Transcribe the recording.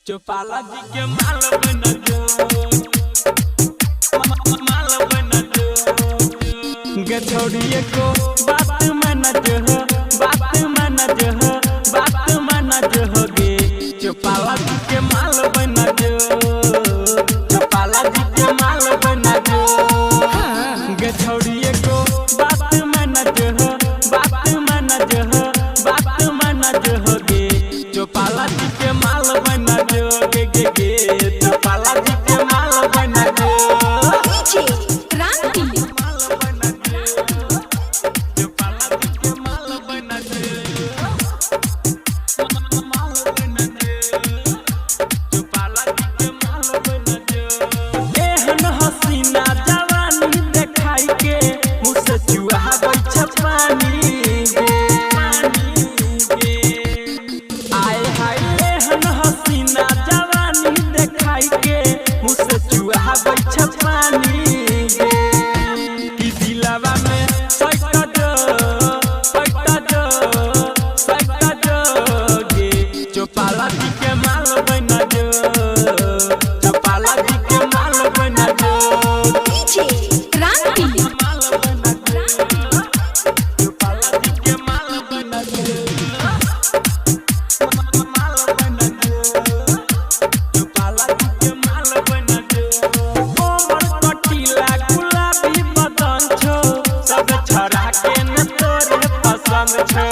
चौपाला जी के माल बना जो माल बना जो गे छोड़िए को बात माना जो बात माना जो बात माना जो गे चौपाला जी के माल बना जो चौपाला जी के माल बना जो गे छोड़िए को बात माना जो बात माना जो बात माना जो गे चौपाला जी के माल बना जो गे चौपाला जी के माल बना जो क्रांति माल बना जो चौपाला जी के माल बना जो माल बना जो चौपाला जी के माल बना जो एहन हसीना जवानी देखाई के मुझसे चुहा बैठ पानी गे आए हाय एहन हसीना जवानी देखाई के मुझसे चुहा बैठ पानी कि दिलवा में सैका जो गे चौपाला जी के माल बना जो चौपाला जी के माल बना जो क्रांति माल बना जो चौपाला जी के माल बना जो माल बना जो चौपाला जी के माल बना जो कोमल कटीला गुलाबी बदन छो सब छड़ा के न तोरे पसंद छो